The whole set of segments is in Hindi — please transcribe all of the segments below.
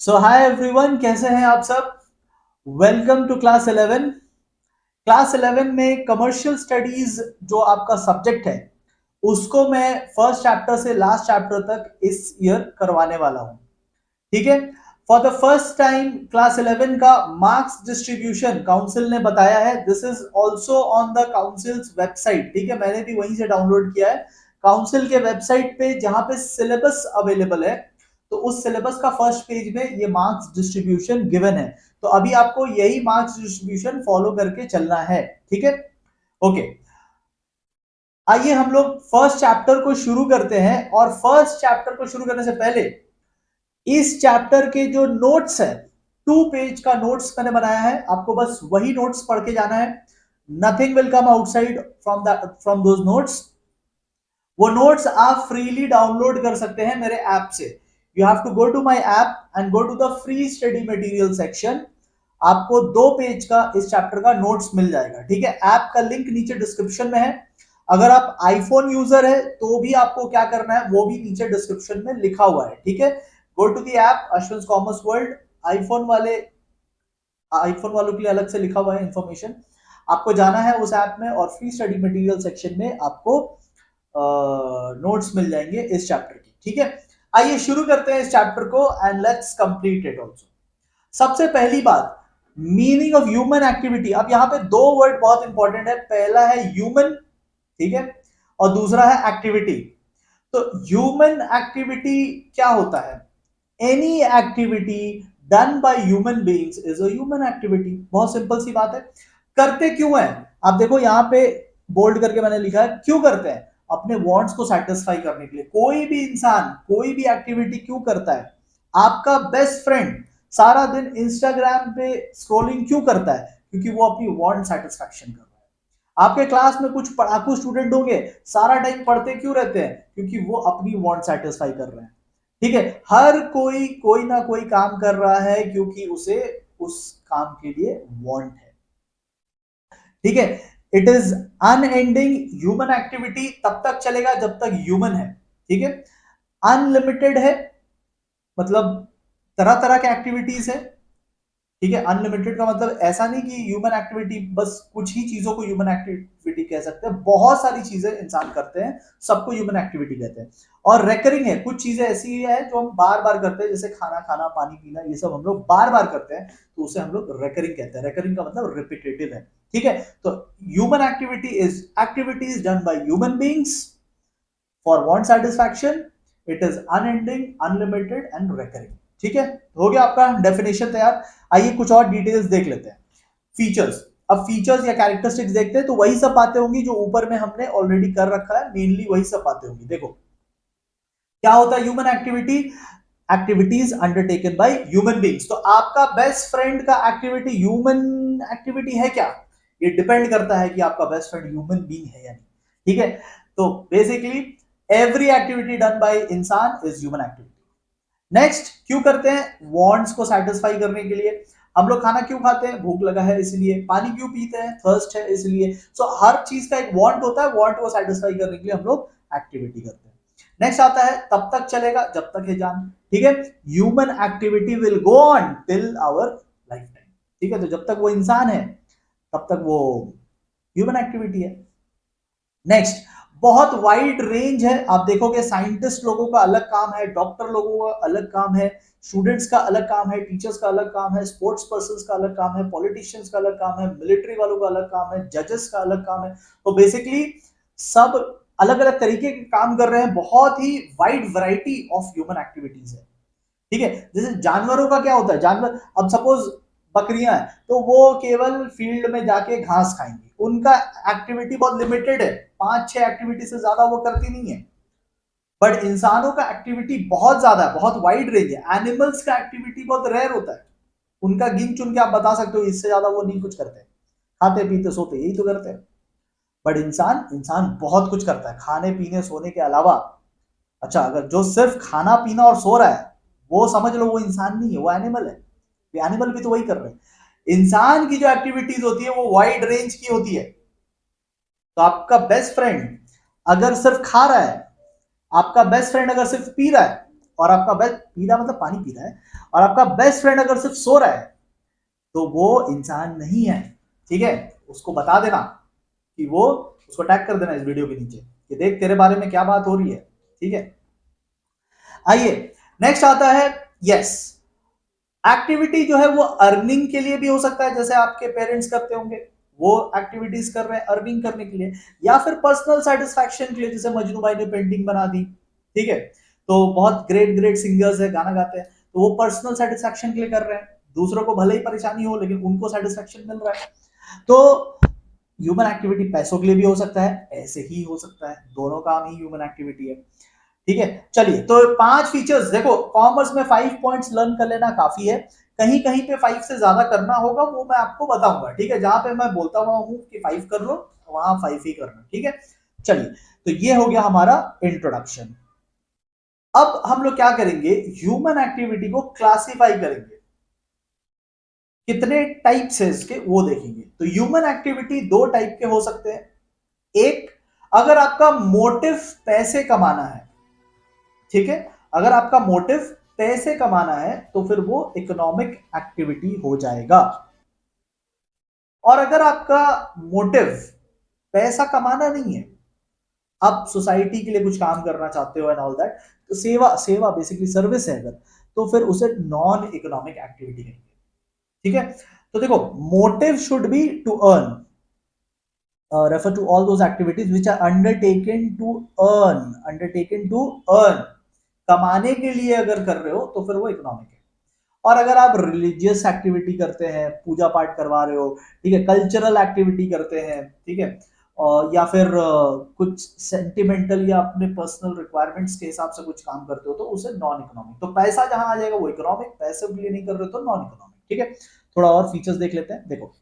सो हाय एवरीवन, कैसे हैं आप सब। Welcome to class 11। क्लास 11 में कमर्शियल स्टडीज जो आपका सब्जेक्ट है उसको मैं फर्स्ट चैप्टर से लास्ट चैप्टर तक इस ईयर करवाने वाला हूं। ठीक है। For the first time class 11 का मार्क्स डिस्ट्रीब्यूशन काउंसिल ने बताया है। This is also on the councils website. ठीक है, मैंने भी वहीं से डाउनलोड किया है। काउंसिल के वेबसाइट पे जहां पे सिलेबस अवेलेबल है, तो उस सिलेबस का फर्स्ट पेज में ये मार्क्स डिस्ट्रीब्यूशन गिवन है। तो अभी आपको यही मार्क्स डिस्ट्रीब्यूशन फॉलो करके चलना है। ठीक है, ओके। आइए हम लोग फर्स्ट चैप्टर को शुरू करते हैं। और फर्स्ट चैप्टर को शुरू करने से पहले इस चैप्टर के जो नोट्स है, 2 पेज का नोट्स मैंने बनाया है। आपको बस वही नोट्स पढ़ के जाना है। Nothing will come outside from those notes. वो नोट्स आप फ्रीली डाउनलोड कर सकते हैं मेरे ऐप से। You have to go to my app and go to the free study material section. आपको 2 पेज का इस चैप्टर का नोट्स मिल जाएगा। ठीक है, ऐप का लिंक नीचे डिस्क्रिप्शन में है। अगर आप आईफोन यूजर है तो भी आपको क्या करना है वो भी नीचे डिस्क्रिप्शन में लिखा हुआ है। ठीक है, go to the app Ashwin commerce world. IPhone वालों के लिए अलग से लिखा हुआ है इंफॉर्मेशन। आपको जाना है उस ऐप में और फ्री स्टडी मटेरियल सेक्शन में आपको नोट्स मिल जाएंगे इस चैप्टर की। ठीक है, आइए शुरू करते हैं इस चैप्टर को and let's complete it also. सबसे पहली बात, मीनिंग ऑफ ह्यूमन एक्टिविटी। अब यहां पे 2 वर्ड बहुत इंपॉर्टेंट है। पहला है ह्यूमन, ठीक है, और दूसरा है एक्टिविटी। तो ह्यूमन एक्टिविटी क्या होता है? Any activity done by human beings is a human activity. बहुत सिंपल सी बात है। करते क्यों है? आप देखो यहां पे बोल्ड करके मैंने लिखा है, क्यों करते हैं? अपने वांट्स को सेटिस्फाई करने के लिए। कोई भी इंसान कोई भी एक्टिविटी क्यों करता है? आपका बेस्ट फ्रेंड सारा दिन इंस्टाग्राम पे स्क्रॉलिंग क्यों करता है? क्योंकि वो अपनी वांट सेटिस्फैक्शन कर रहा है। आपके क्लास में कुछ पढ़ाकू स्टूडेंट होंगे, सारा टाइम पढ़ते क्यों रहते हैं? क्योंकि वो अपनी वांट सेटिस्फाई कर रहे हैं। ठीक है, हर कोई कोई ना कोई काम कर रहा है क्योंकि उसे उस काम के लिए वांट है। ठीक है, it is unending. Human activity तब तक चलेगा जब तक ह्यूमन है। ठीक है, अनलिमिटेड है, मतलब तरह तरह के एक्टिविटीज है। ठीक है, अनलिमिटेड का मतलब ऐसा नहीं कि ह्यूमन एक्टिविटी बस कुछ ही चीजों को ह्यूमन एक्टिविटी कह सकते हैं। बहुत सारी चीजें इंसान करते हैं, सबको ह्यूमन एक्टिविटी कहते हैं। और रेकरिंग है, कुछ चीजें ऐसी है जो हम बार बार करते हैं, जैसे खाना खाना, पानी पीना, ये सब हम लोग बार बार करते हैं, तो उसे हम लोग रेकरिंग कहते हैं। रेकरिंग का मतलब रिपीटेटिव है। ठीक है, तो human activity is activities done by human beings for want satisfaction. It is unending, unlimited and recurring. ठीक है, हो गया आपका डेफिनेशन तैयार। आइए कुछ और डिटेल्स देख लेते हैं। फीचर्स। अब फीचर्स या कैरेक्टरिस्टिक्स देखते हैं तो वही सब बातें होंगी जो ऊपर में हमने ऑलरेडी कर रखा है। मेनली वही सब बातें होंगी। देखो क्या होता है human activity. Activities undertaken by human beings. तो आपका बेस्ट फ्रेंड का एक्टिविटी ह्यूमन एक्टिविटी है क्या? ये डिपेंड करता है कि आपका बेस्ट फ्रेंड ह्यूमन बीइंग है या नहीं। ठीक है, तो basically every activity done by इंसान इज ह्यूमन एक्टिविटी। नेक्स्ट, क्यों करते हैं? वांट्स को सेटिस्फाई करने के लिए। हम लोग खाना क्यों खाते हैं? भूख लगा है इसलिए। पानी क्यों पीते हैं? थर्स्ट है इसलिए। सो हर चीज का एक वांट होता है, वांट को सेटिस्फाई करने के लिए हम लोग एक्टिविटी करते हैं। नेक्स्ट आता है, तब तक चलेगा जब तक है जान। ठीक है, human activity will go on till our life time. ठीक है, तो जब तक वो इंसान है तब तक वो ह्यूमन एक्टिविटी है। नेक्स्ट, बहुत वाइड रेंज है। आप देखोगे साइंटिस्ट लोगों का अलग काम है, डॉक्टर लोगों का अलग काम है, स्टूडेंट्स का अलग काम है, टीचर्स का अलग काम है, स्पोर्ट्स पर्सन का अलग काम है, पॉलिटिशियंस का अलग काम है, मिलिट्री वालों का अलग काम है, जजेस का अलग काम है। तो बेसिकली सब अलग अलग तरीके के काम कर रहे हैं। बहुत ही wide variety of human activities है। ठीक है, जैसे जानवरों का क्या होता है? जानवर, अब सपोज बकरियां हैं तो वो केवल फील्ड में जाके घास खाएंगी। उनका एक्टिविटी बहुत लिमिटेड है, 5-6 एक्टिविटी से ज्यादा वो करती नहीं है। बट इंसानों का एक्टिविटी बहुत ज्यादा है, बहुत वाइड रेंज है। एनिमल्स का एक्टिविटी बहुत रेयर होता है। उनका गिन चुन के आप बता सकते हो, इससे ज्यादा वो नहीं कुछ करते। खाते पीते सोते यही तो करते हैं। बट इंसान इंसान बहुत कुछ करता है खाने पीने सोने के अलावा। अच्छा, अगर जो सिर्फ खाना पीना और सो रहा है वो समझ लो वो इंसान नहीं है, वो एनिमल है। एनिमल भी तो वही कर रहे हैं। इंसान की जो एक्टिविटीज होती है वो वाइड रेंज की होती है। तो आपका बेस्ट फ्रेंड अगर सिर्फ खा रहा है, आपका बेस्ट फ्रेंड अगर सिर्फ पी रहा है, और आपका बेस्ट पी रहा मतलब पानी पी रहा है, और आपका बेस्ट फ्रेंड अगर सिर्फ सो रहा है तो वो इंसान नहीं है, ठीक है। उसको बता देना कि वो, उसको टैग कर देना इस वीडियो के नीचे कि देख तेरे बारे में क्या बात हो रही है, ठीक है। आइए नेक्स्ट आता है, यस, एक्टिविटी जो है वो अर्निंग के लिए भी हो सकता है, जैसे आपके पेरेंट्स करते होंगे, वो एक्टिविटीज कर रहे हैं अर्निंग करने के लिए, या फिर पर्सनल सेटिस्फैक्शन के लिए, जैसे मजनू भाई ने पेंटिंग बना दी, ठीक है, तो बहुत ग्रेट ग्रेट सिंगर्स है, गाना गाते हैं, तो वो पर्सनल सेटिस्फैक्शन के लिए कर रहे हैं, दूसरों को भले ही परेशानी हो लेकिन उनको सेटिस्फैक्शन मिल रहा है। तो ह्यूमन एक्टिविटी पैसों के लिए भी हो सकता है, ऐसे ही हो सकता है, दोनों काम ही ह्यूमन एक्टिविटी है, ठीक है। चलिए, तो 5 फीचर्स देखो, कॉमर्स में 5 पॉइंट्स लर्न कर लेना काफी है, कहीं कहीं पे 5 से ज्यादा करना होगा, वो मैं आपको बताऊंगा, ठीक है। जहां पे मैं बोलता हुआ हूं कि 5 कर लो, वहां 5 ही करना, ठीक है। चलिए, तो ये हो गया हमारा इंट्रोडक्शन। अब हम लोग क्या करेंगे, ह्यूमन एक्टिविटी को क्लासिफाई करेंगे, कितने टाइप्स है इसके वो देखेंगे। तो ह्यूमन एक्टिविटी 2 टाइप के हो सकते हैं। एक, अगर आपका मोटिव पैसे कमाना है, ठीक है, अगर आपका मोटिव पैसे कमाना है तो फिर वो इकोनॉमिक एक्टिविटी हो जाएगा। और अगर आपका मोटिव पैसा कमाना नहीं है, आप सोसाइटी के लिए कुछ काम करना चाहते हो एंड ऑल दैट, तो सेवा सेवा बेसिकली सर्विस है अगर, तो फिर उसे नॉन इकोनॉमिक एक्टिविटी कहेंगे, ठीक है। तो देखो, motive should be to earn, refer to all those activities which are undertaken to earn, कमाने के लिए अगर कर रहे हो तो फिर वो इकोनॉमिक है। और अगर आप रिलीजियस एक्टिविटी करते हैं, पूजा पाठ करवा रहे हो, ठीक है, कल्चरल एक्टिविटी करते हैं, ठीक है, या फिर कुछ सेंटिमेंटल या अपने पर्सनल रिक्वायरमेंट्स के हिसाब से कुछ काम करते हो, तो उसे नॉन इकोनॉमिक। तो पैसा जहां आ जाएगा वो इकोनॉमिक, पैसे के लिए नहीं कर रहे हो तो नॉन इकोनॉमिक, ठीक है। थोड़ा और फीचर्स देख लेते हैं। देखो,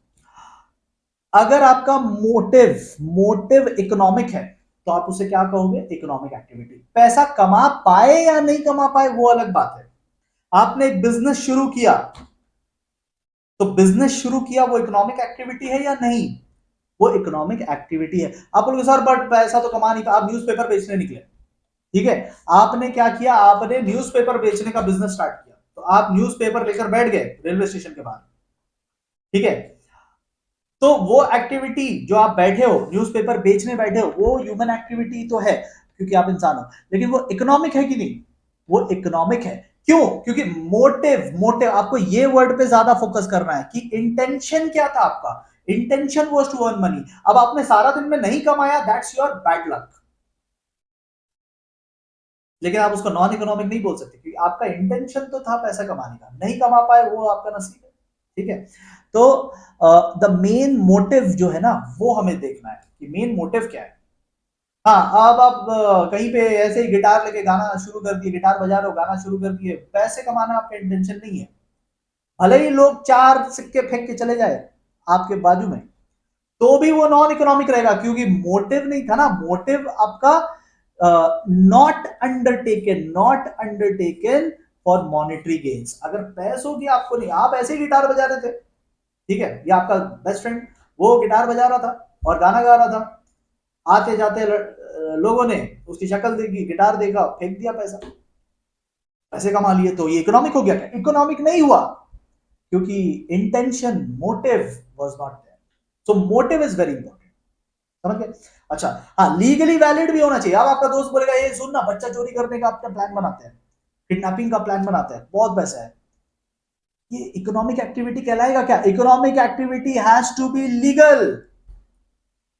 अगर आपका मोटिव मोटिव इकोनॉमिक है तो आप उसे क्या कहोगे, इकोनॉमिक एक्टिविटी। पैसा कमा पाए या नहीं कमा पाए वो अलग बात है। आपने एक बिजनेस शुरू किया, तो बिजनेस शुरू किया वो इकोनॉमिक एक्टिविटी है या नहीं, वो इकोनॉमिक एक्टिविटी है। आप बोलोगे सर बट पैसा तो कमा नहीं पाया, आप न्यूज़पेपर बेचने निकले, ठीक है, आपने क्या किया, आपने न्यूज़पेपर बेचने का बिजनेस स्टार्ट किया, तो आप न्यूज़पेपर लेकर बैठ गए रेलवे स्टेशन के बाहर, ठीक है, तो वो एक्टिविटी जो आप बैठे हो न्यूज़पेपर बेचने बैठे हो, वो ह्यूमन एक्टिविटी तो है क्योंकि आप इंसान हो, लेकिन वो इकोनॉमिक है कि नहीं, वो इकोनॉमिक है। क्यों, क्योंकि मोटिव मोटिव आपको ये वर्ड पे ज्यादा फोकस करना है कि इंटेंशन क्या था आपका, intention was to earn money. अब आपने सारा दिन में नहीं कमाया, दैट्स योर बैड लक, लेकिन आप उसको नॉन इकोनॉमिक नहीं बोल सकते क्योंकि आपका इंटेंशन तो था पैसा कमाने का, नहीं कमा पाए वो आपका नसीब है, ठीक है। तो द मेन मोटिव जो है ना वो हमें देखना है कि मेन मोटिव क्या है। हाँ, अब आप कहीं पे ऐसे ही गिटार लेके गाना शुरू कर दिए, गिटार बजा रहे हो गाना शुरू कर दिए, पैसे कमाना आपका इंटेंशन नहीं है, भले ही लोग 4 सिक्के फेंक के चले जाए आपके बाजू में, तो भी वो नॉन इकोनॉमिक रहेगा क्योंकि मोटिव नहीं था ना, मोटिव आपका not undertaken for monetary gains. अगर पैसों की आपको नहीं, आप ऐसे ही गिटार बजा रहे थे, ठीक है, या आपका बेस्ट फ्रेंड वो गिटार बजा रहा था और गाना गा रहा था, आते जाते लोगों ने उसकी शक्ल देखी, गिटार देखा, फेंक दिया पैसा, पैसे कमा लिए, तो ये इकोनॉमिक हो गया क्या, इकोनॉमिक नहीं हुआ क्योंकि intention motive was not there. So motive is very important, समझ गए। अच्छा, हाँ, लीगली वैलिड भी होना चाहिए। अब आपका दोस्त बोलेगा ये सुन ना, बच्चा चोरी करने का अपना प्लान बनाते हैं, किडनैपिंग का प्लान बनाते हैं, बहुत पैसा है, ये इकोनॉमिक एक्टिविटी कहलाएगा क्या, economic activity has to be legal.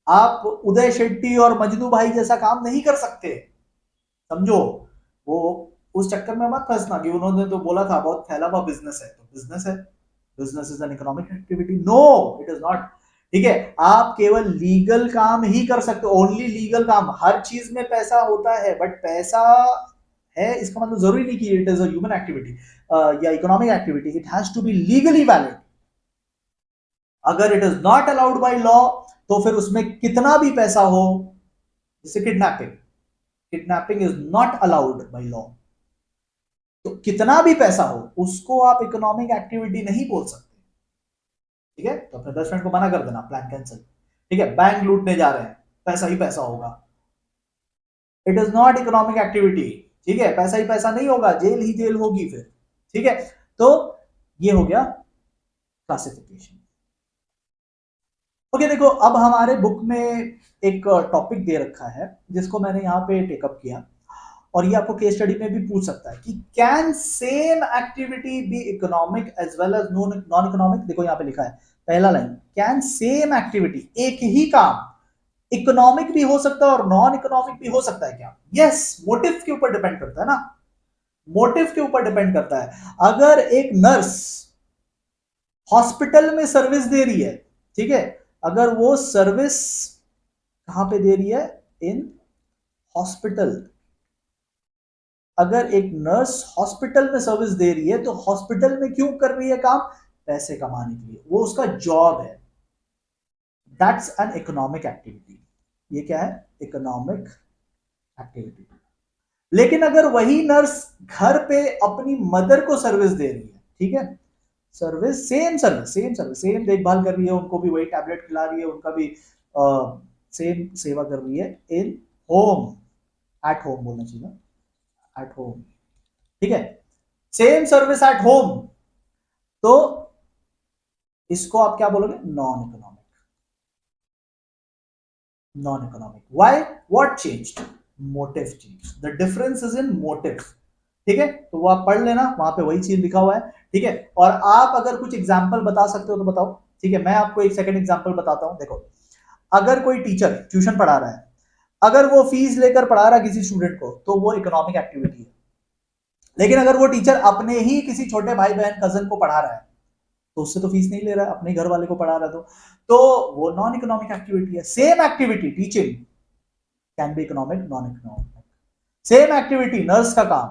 आप उदय शेट्टी और मजनू भाई जैसा काम नहीं कर सकते, समझो। वो उस चक्कर में मत फंसना कि उन्होंने तो बोला था बहुत फैला हुआ बिजनेस है, तो बिजनेस है, business is an economic activity, no it is not, ठीक है। आप केवल लीगल काम ही कर सकते हो, ओनली लीगल काम। हर चीज में पैसा होता है बट पैसा है इसका मतलब जरूरी नहीं कि it is a human activity या economic activity, it has to be legally valid. अगर it is not allowed by law तो फिर उसमें कितना भी पैसा हो, जैसे kidnapping, kidnapping is not allowed by law, तो कितना भी पैसा हो उसको आप इकोनॉमिक एक्टिविटी नहीं बोल सकते, ठीक है। तो अपने बेस्ट फ्रेंड को मना कर देना, प्लान कैंसिल, ठीक है। बैंक लूटने जा रहे हैं, पैसा ही पैसा होगा, it is not economic activity, ठीक है, पैसा ही पैसा नहीं होगा, जेल ही जेल होगी फिर। ठीक है, तो ये हो गया क्लासिफिकेशन। ओके, देखो अब हमारे बुक में एक टॉपिक दे रखा है जिसको मैंने यहाँ पे टेकअप किया, और ये आपको केस स्टडी में भी पूछ सकता है कि can same activity be economic as well as non economic. देखो यहाँ पे लिखा है पहला लाइन, कैन सेम एक्टिविटी, एक ही काम इकोनॉमिक भी हो सकता है और नॉन इकोनॉमिक भी हो सकता है क्या? यस, मोटिव के ऊपर डिपेंड करता है ना, मोटिव के ऊपर डिपेंड करता है। अगर एक नर्स हॉस्पिटल में सर्विस दे रही है, ठीक है, अगर वो सर्विस कहां पे दे रही है? In hospital. अगर एक नर्स हॉस्पिटल में सर्विस दे रही है तो हॉस्पिटल में क्यों कर रही है काम? पैसे कमाने के लिए, वो उसका जॉब है। That's an economic activity. ये क्या है? Economic activity. लेकिन अगर वही नर्स घर पे अपनी मदर को सर्विस दे रही है, ठीक है, सर्विस सेम देखभाल कर रही है, उनको भी वही टैबलेट खिला रही है, उनका भी सेम सेवा कर रही है इन होम, एट होम बोलना चाहिए, एट होम। ठीक है, सेम सर्विस एट होम, तो इसको आप क्या बोलोगे? Non economic. Non economic. Why? What changed? Motive change. The difference is in motive. ठीक है, तो वो आप पढ़ लेना, वहां पे वही चीज लिखा हुआ है। ठीक है, और आप अगर कुछ एग्जाम्पल बता सकते हो तो बताओ। ठीक है, मैं आपको एक सेकंड एग्जाम्पल बताता हूं। देखो, अगर कोई टीचर ट्यूशन पढ़ा रहा है, अगर वो फीस लेकर पढ़ा रहा है किसी स्टूडेंट को, तो वो इकोनॉमिक एक्टिविटी है। लेकिन अगर वो टीचर अपने ही किसी छोटे भाई बहन कजन को पढ़ा रहा है, तो उससे तो फीस नहीं ले रहा है, अपने घर वाले को पढ़ा रहा है, तो वो नॉन इकोनॉमिक एक्टिविटी है। Same activity teaching can be economic, non economic. Same activity nurse का काम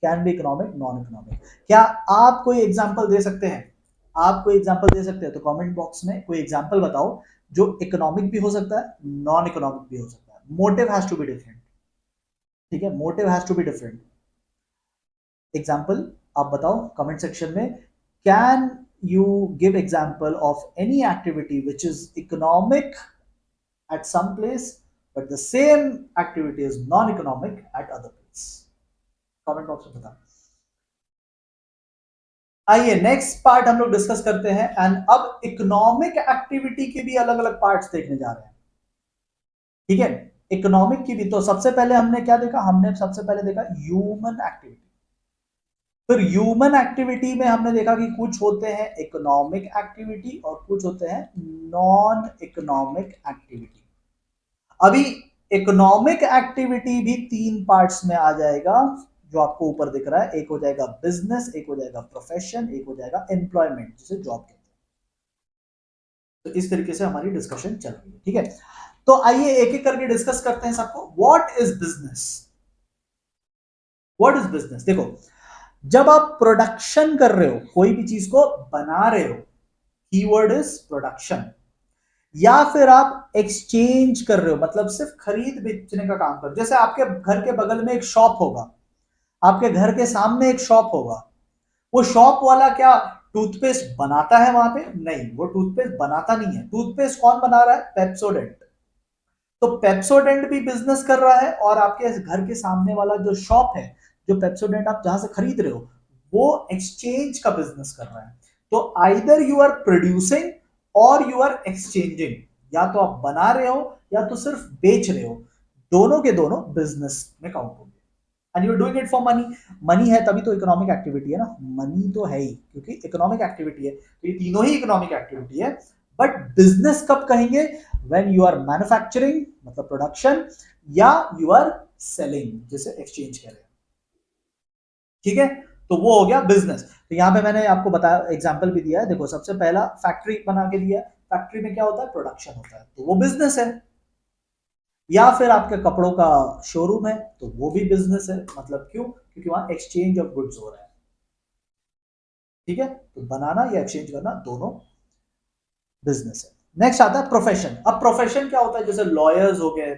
can be economic, non economic. क्या आप कोई एग्जांपल दे सकते हैं? आप कोई एग्जांपल दे सकते हैं तो कमेंट बॉक्स में कोई एग्जांपल बताओ जो इकोनॉमिक भी हो सकता है, नॉन इकोनॉमिक भी हो सकता है। Motive has to be different. ठीक है, motive has to be different. Example आप बताओ कमेंट सेक्शन में। Can you give example of any activity which is economic at some place but the same activity is non-economic at other place? Comment box में बता। आइए नेक्स्ट पार्ट हम लोग डिस्कस करते हैं। एंड अब इकोनॉमिक एक्टिविटी के भी अलग अलग पार्ट्स देखने जा रहे हैं। ठीक है, इकोनॉमिक की भी। तो सबसे पहले हमने क्या देखा? हमने सबसे पहले देखा ह्यूमन एक्टिविटी। फिर ह्यूमन एक्टिविटी में हमने देखा कि कुछ होते हैं इकोनॉमिक एक्टिविटी और कुछ होते हैं नॉन इकोनॉमिक एक्टिविटी। अभी इकोनॉमिक एक्टिविटी भी 3 पार्ट्स में आ जाएगा जो आपको ऊपर दिख रहा है। एक हो जाएगा बिजनेस, एक हो जाएगा प्रोफेशन, एक हो जाएगा एम्प्लॉयमेंट, जिसे जॉब कहते हैं। तो इस तरीके से हमारी डिस्कशन चल रही है। ठीक है, तो आइए एक एक करके डिस्कस करते हैं सबको। What is business? What is business? देखो, जब आप प्रोडक्शन कर रहे हो, कोई भी चीज को बना रहे हो, कीवर्ड इज प्रोडक्शन। या फिर आप एक्सचेंज कर रहे हो, मतलब सिर्फ खरीद बेचने का काम कर रहे हो। जैसे आपके घर के बगल में एक शॉप होगा, आपके घर के सामने एक शॉप होगा, वो शॉप वाला क्या टूथपेस्ट बनाता है वहां पे? नहीं, वो टूथपेस्ट बनाता नहीं है। टूथपेस्ट कौन बना रहा है? पेप्सोडेंट। तो पेप्सोडेंट भी बिजनेस कर रहा है, और आपके घर के सामने वाला जो शॉप है, जो पेप्सोडेंट आप जहां से खरीद रहे हो, वो एक्सचेंज का बिजनेस कर रहा है। तो आइदर यू आर प्रोड्यूसिंग और यू आर एक्सचेंजिंग। या तो आप बना रहे हो या तो सिर्फ बेच रहे हो, दोनों के दोनों बिजनेस में काउंट होंगे। And you are doing it for money. Money है तभी तो इकोनॉमिक एक्टिविटी है ना, मनी तो है ही, क्योंकि इकोनॉमिक एक्टिविटी है, तो ये तीनों ही इकोनॉमिक एक्टिविटी है। बट बिजनेस कब कहेंगे? व्हेन यू आर मैन्युफैक्चरिंग, मतलब प्रोडक्शन, या यू आर सेलिंग, जैसे एक्सचेंज कह रहे हैं। ठीक है, तो वो हो गया बिजनेस। तो यहां पे मैंने आपको बताया, एग्जांपल भी दिया है। देखो, सबसे पहला फैक्ट्री बना के दिया है। फैक्ट्री में क्या होता है? प्रोडक्शन होता है, तो वो बिजनेस है। या फिर आपके कपड़ों का शोरूम है, तो वो भी बिजनेस है। मतलब क्यों? क्योंकि वहां एक्सचेंज ऑफ गुड्स हो रहा है। ठीक है, तो बनाना या एक्सचेंज करना दोनों बिजनेस है। नेक्स्ट आता है प्रोफेशन। अब प्रोफेशन क्या होता है? जैसे लॉयर्स हो गए,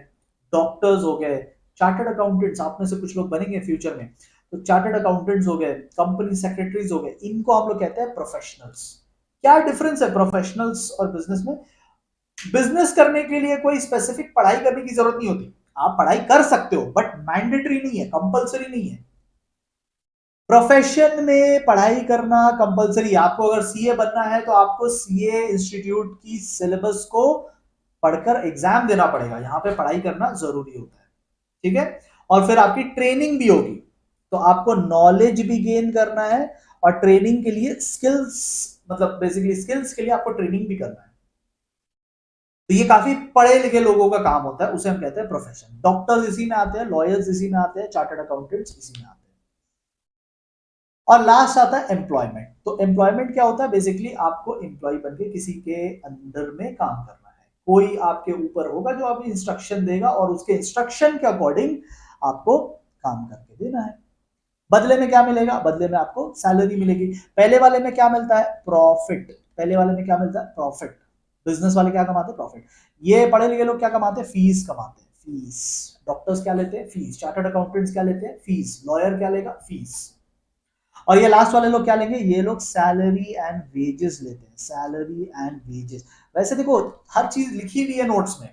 डॉक्टर्स हो गए, चार्टर्ड अकाउंटेंट्स, आप में से कुछ लोग बनेंगे फ्यूचर में, तो चार्टर्ड अकाउंटेंट्स हो गए, कंपनी सेक्रेटरीज हो गए, इनको हम लोग कहते हैं प्रोफेशनल्स। क्या डिफरेंस है प्रोफेशनल्स और बिजनेस में? बिजनेस करने के लिए कोई स्पेसिफिक पढ़ाई करने की जरूरत नहीं होती। आप पढ़ाई कर सकते हो बट मैंडेटरी नहीं है, कंपल्सरी नहीं है। प्रोफेशन में पढ़ाई करना कंपलसरी। आपको अगर सीए बनना है तो आपको सीए इंस्टीट्यूट की सिलेबस को पढ़कर एग्जाम देना पड़ेगा, यहां पे पढ़ाई करना जरूरी होता है, ठीक है। और फिर आपकी ट्रेनिंग भी होगी, तो आपको नॉलेज भी गेन करना है और ट्रेनिंग के लिए स्किल्स, मतलब बेसिकली स्किल्स के लिए आपको ट्रेनिंग भी करना है। तो ये काफी पढ़े लिखे लोगों का काम होता है, उसे हम कहते हैं प्रोफेशन। डॉक्टर्स इसी में आते हैं, लॉयर्स इसी में आते हैं, चार्टर्ड अकाउंटेंट्स इसी में आते हैं। और लास्ट आता है एम्प्लॉयमेंट। तो एम्प्लॉयमेंट क्या होता है? बेसिकली आपको एम्प्लॉय बन के किसी के अंडर में काम करना है, कोई आपके ऊपर होगा जो आपको इंस्ट्रक्शन देगा और उसके इंस्ट्रक्शन के अकॉर्डिंग आपको काम करके देना है। बदले में क्या मिलेगा? बदले में आपको सैलरी मिलेगी। पहले वाले में क्या मिलता है? प्रॉफिट। पहले वाले में क्या मिलता है? प्रॉफिट। बिजनेस वाले क्या कमाते हैं? प्रॉफिट। ये पढ़े लिखे लोग क्या कमाते हैं? फीस कमाते हैं, फीस। डॉक्टर्स क्या लेते हैं? फीस। चार्टर्ड अकाउंटेंट्स क्या लेते हैं? फीस। लॉयर क्या लेगा? फीस। और ये लास्ट वाले लोग क्या लेंगे? ये लोग सैलरी एंड वेजेस लेते हैं, सैलरी एंड वेजेस। वैसे देखो हर चीज लिखी हुई है नोट्स में,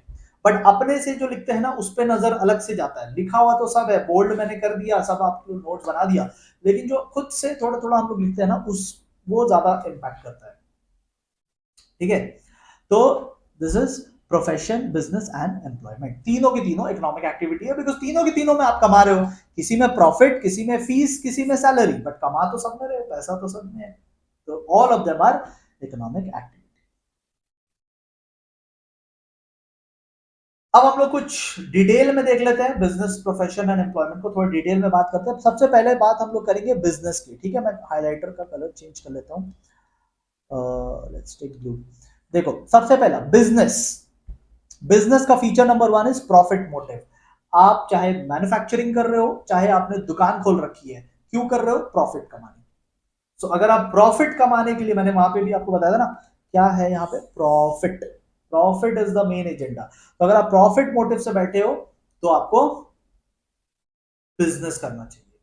बट अपने से जो लिखते हैं ना उस पे नजर अलग से जाता है। लिखा हुआ तो सब है, बोल्ड मैंने कर दिया, सब आपको नोट्स बना दिया, लेकिन जो खुद से थोड़ा थोड़ा हम लोग लिखते हैं ना उस वो ज्यादा इम्पैक्ट करता है, ठीक है। तो this is profession, business and employment. तीनों की तीनों इकोनॉमिक एक्टिविटी है, बिकॉज तीनों की तीनों में आप कमा रहे हो, किसी में प्रॉफिट, किसी में फीस, किसी में सैलरी, बट कमा तो सब में रहे हो, पैसा तो सब में है। तो all of them are economic activity. अब हम लोग कुछ डिटेल में देख लेते हैं बिजनेस, प्रोफेशन एंड एम्प्लॉयमेंट को थोड़ा डिटेल में बात करते हैं। सबसे पहले बात हम लोग करेंगे बिजनेस की, ठीक है। मैं हाइलाइटर का कलर चेंज कर लेता हूँ, लेट्स टेक ब्लू। देखो सबसे पहला बिजनेस। बिजनेस का feature number one is profit motive. आप चाहे मैन्युफैक्चरिंग कर रहे हो, चाहे आपने दुकान खोल रखी है, क्यों कर रहे हो? प्रॉफिट कमाने। सो अगर आप प्रॉफिट कमाने के लिए, मैंने वहां पे भी आपको बताया था ना, क्या है यहाँ पे? Profit. Profit is the main agenda. तो अगर आप प्रॉफिट मोटिव से बैठे हो तो आपको बिजनेस करना चाहिए,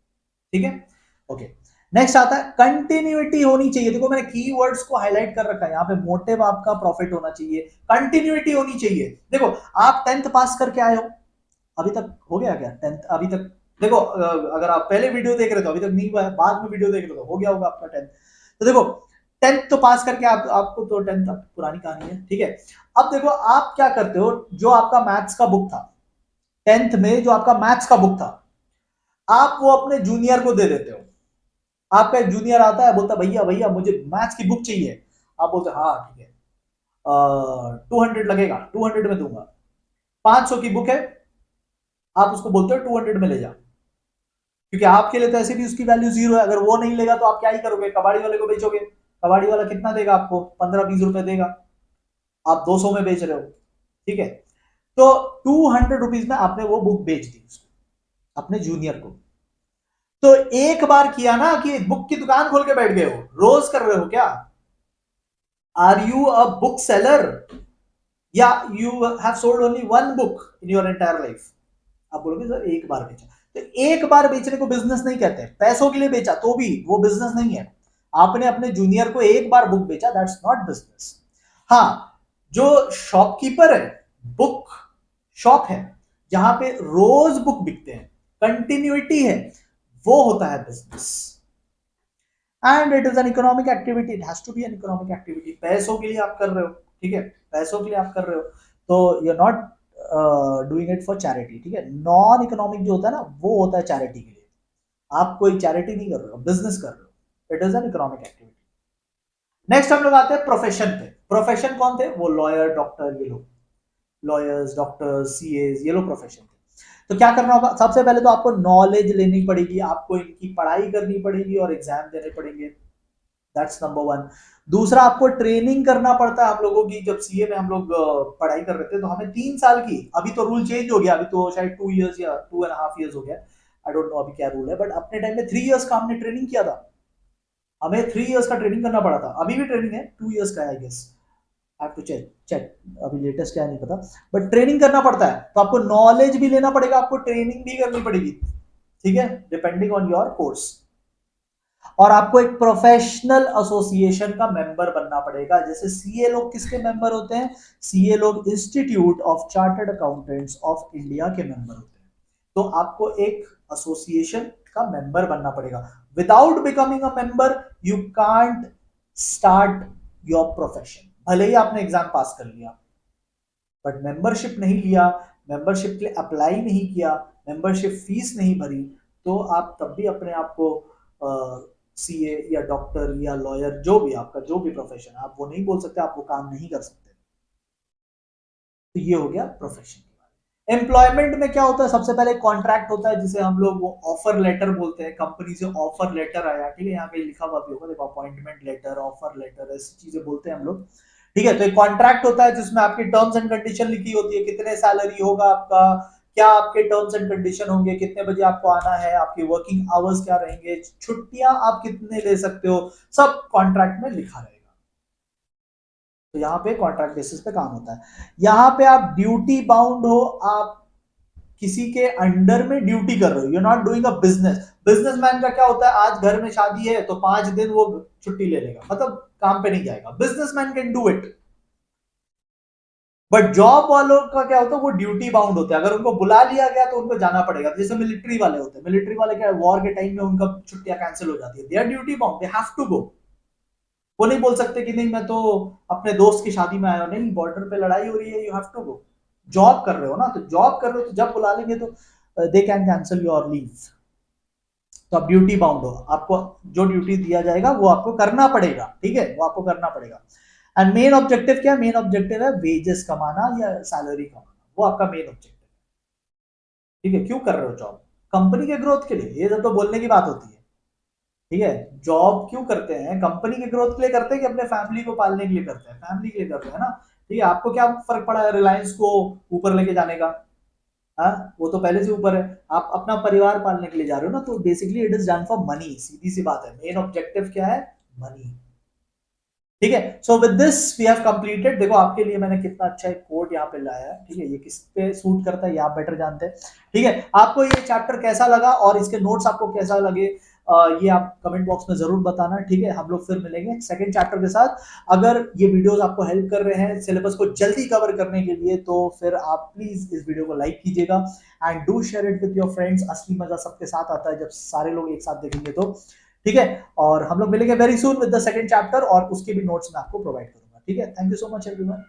ठीक है। ओके, नेक्स्ट आता है कंटिन्यूटी होनी चाहिए। देखो मैंने कीवर्ड्स को हाईलाइट कर रखा है यहाँ पे। मोटिव आपका प्रॉफिट होना चाहिए, कंटिन्यूटी होनी चाहिए। देखो आप 10th पास करके आए हो, अभी तक हो गया क्या 10th अभी तक? देखो अगर आप पहले वीडियो देख रहे हो अभी तक नहीं हुआ है, बाद में वीडियो देख रहे हो हो गया होगा आपका 10th। तो देखो 10th तो पास करके आपको तो 10th पुरानी कहानी है, ठीक है। अब देखो आप क्या करते हो, जो आपका मैथ्स का बुक था 10th में, जो आपका मैथ्स का बुक था, आप वो अपने जूनियर को दे देते हो। आपका एक जूनियर आता है, बोलता भैया भैया मुझे मैथ्स की बुक चाहिए। आप बोलते हाँ ठीक है, 200 लगेगा, 200 में दूंगा। 500 की बुक है, आप उसको बोलते हो 200 में ले जा, क्योंकि आपके लिए तो ऐसे भी उसकी वैल्यू जीरो है। अगर वो नहीं लेगा तो आप क्या ही करोगे? कबाड़ी वाले को बेचोगे। कबाड़ी वाला कितना देगा आपको? 15-20 रुपए देगा। आप 200 में बेच रहे हो, ठीक है। तो 200 रुपीज में आपने वो बुक बेच दी उसको, अपने जूनियर को। तो एक बार किया ना कि बुक की दुकान खोल के बैठ गए हो, रोज कर रहे हो क्या? Are you a book seller, या you have sold only one book in your entire life? आप बोलोगे सर एक बार बेचा। तो एक बार बेचने को बिजनेस नहीं कहते। पैसों के लिए बेचा तो भी वो बिजनेस नहीं है। आपने अपने जूनियर को एक बार बुक बेचा, दैट्स नॉट बिजनेस। हाँ, जो शॉपकीपर है, बुक शॉप है जहां पे रोज बुक बिकते हैं, कंटिन्यूटी है, वो होता है business. And it is an economic activity, it has to be an economic activity. पैसों के लिए आप कर रहे हो, ठीक है, पैसों के लिए आप कर रहे हो, तो you are not doing it for charity, ठीक है। नॉन इकोनॉमिक जो होता है ना वो होता है चैरिटी के लिए। आप कोई चैरिटी नहीं कर रहे हो, बिजनेस कर रहे हो, it is an economic activity. Next हम लोग आते हैं प्रोफेशन पे। प्रोफेशन कौन थे? वो लॉयर, डॉक्टर, ये लोग, लॉयर्स, डॉक्टर्स, सीएस, ये लोग प्रोफेशन थे। तो क्या करना होगा? सबसे पहले तो आपको नॉलेज लेनी पड़ेगी, आपको इनकी पढ़ाई करनी पड़ेगी और एग्जाम देने पड़ेंगे, दैट्स नंबर वन। दूसरा, आपको ट्रेनिंग करना पड़ता है आप लोगों की। जब सीए में हम लोग पढ़ाई कर रहे थे तो हमें 3 साल की, अभी तो रूल चेंज हो गया, अभी तो शायद 2 इयर्स या 2.5 इयर्स हो गया, आई डोंट नो अभी क्या रूल है, बट अपने टाइम में 3 इयर्स का हमने ट्रेनिंग किया था। हमें 3 इयर्स का ट्रेनिंग करना पड़ा था। अभी भी ट्रेनिंग है, 2 इयर्स का I guess, I have to check check अभी लेटेस्ट क्या है नहीं पता, बट ट्रेनिंग करना पड़ता है। तो आपको नॉलेज भी लेना पड़ेगा, आपको ट्रेनिंग भी करनी पड़ेगी, ठीक है, डिपेंडिंग ऑन योर कोर्स। और आपको एक प्रोफेशनल एसोसिएशन का मेंबर बनना पड़ेगा। जैसे सीए लोग किसके मेंबर होते हैं? सीए लोग institute of chartered accountants of India के मेंबर होते हैं। तो आपको एक एसोसिएशन का मेंबर बनना पड़ेगा। Without becoming a member you can't start your profession. भले ही आपने एग्जाम पास कर लिया, बट मेंबरशिप नहीं लिया, मेंबरशिप के लिए अप्लाई नहीं किया, मेंबरशिप फीस नहीं भरी, तो आप तब भी अपने आप को सीए या डॉक्टर या लॉयर, जो भी आपका जो भी प्रोफेशन है, आप वो नहीं बोल सकते, आप वो काम नहीं कर सकते। तो ये हो गया प्रोफेशन। एम्प्लॉयमेंट में क्या होता है? सबसे पहले कॉन्ट्रैक्ट होता है जिसे हम लोग वो ऑफर लेटर बोलते हैं। कंपनी से ऑफर लेटर आया, ठीक है, यहाँ पे लिखा हुआ भी होगा, देखो, अपॉइंटमेंट लेटर, ऑफर लेटर, ऐसी चीजें बोलते हैं हम लोग। ठीक है, तो एक कॉन्ट्रैक्ट होता है जिसमें आपकी टर्म्स एंड कंडीशन लिखी होती है, कितने सैलरी होगा आपका, क्या आपके टर्म्स एंड कंडीशन होंगे, कितने बजे आपको आना है, आपकी वर्किंग आवर्स क्या रहेंगे, छुट्टियां आप कितने ले सकते हो, सब कॉन्ट्रैक्ट में लिखा रहेगा। तो यहाँ पे कॉन्ट्रैक्ट बेसिस पे काम होता है। यहाँ पे आप ड्यूटी बाउंड हो, आप किसी के अंडर में ड्यूटी कर रहे हो, you not doing a business. Businessman का क्या होता है? आज घर में शादी है तो 5 दिन वो छुट्टी ले लेगा, मतलब काम पे नहीं जाएगा। Businessman can do it, but job वालों का क्या होता है? वो ड्यूटी बाउंड होते हैं। अगर उनको बुला लिया गया तो उनको जाना पड़ेगा। जैसे मिलिट्री वाले होते हैं, मिलिट्री वाले क्या, वॉर के टाइम में उनका छुट्टियां कैंसिल हो जाती है, they are duty bound, they have to go. वो नहीं बोल सकते कि नहीं मैं तो अपने दोस्त की शादी में आया हूं, नहीं, बॉर्डर पे लड़ाई हो रही है, you have to go. Job कर रहे हो ना, तो जॉब कर रहे हो तो जब बुला लेंगे तो they can cancel your leave. तो आप ड्यूटी बाउंड हो, आपको जो ड्यूटी दिया जाएगा वो आपको करना पड़ेगा, ठीक है, वो आपको करना पड़ेगा। एंड मेन ऑब्जेक्टिव क्या? मेन ऑब्जेक्टिव है वेजेस कमाना या सैलरी कमाना, वो आपका मेन ऑब्जेक्टिव है। ठीक है, क्यों कर रहे हो जॉब? कंपनी के ग्रोथ के लिए। ये सब तो बोलने की बात होती है, ठीक है। जॉब क्यों करते हैं? कंपनी के ग्रोथ के लिए करते हैं कि अपने फैमिली को पालने के लिए करते हैं? फैमिली के लिए करते हैं ना। ठीक है, आपको क्या फर्क पड़ा है रिलायंस को ऊपर लेके जाने का? हाँ, वो तो पहले से ऊपर है, आप अपना परिवार पालने के लिए जा रहे हो ना। तो basically it is done for money, सीधी सी बात है। मेन ऑब्जेक्टिव क्या है? मनी। ठीक है, so with this we have completed. देखो आपके लिए मैंने कितना अच्छा एक कोड यहाँ पे लाया है, ठीक है, ये किस पे सूट करता है ये आप बेटर जानते हैं। ठीक है, आपको ये चैप्टर कैसा लगा और इसके नोट्स आपको कैसा लगे, ये आप कमेंट बॉक्स में जरूर बताना। ठीक है, हम लोग फिर मिलेंगे सेकंड चैप्टर के साथ। अगर ये वीडियोस आपको हेल्प कर रहे हैं सिलेबस को जल्दी कवर करने के लिए, तो फिर आप प्लीज इस वीडियो को लाइक कीजिएगा and do share it with your friends. असली मजा सबके साथ आता है जब सारे लोग एक साथ देखेंगे तो। ठीक है, और हम लोग मिलेंगे very soon with the second chapter, और उसके भी नोट्स मैं आपको प्रोवाइड करूंगा। ठीक है, thank you so much everyone.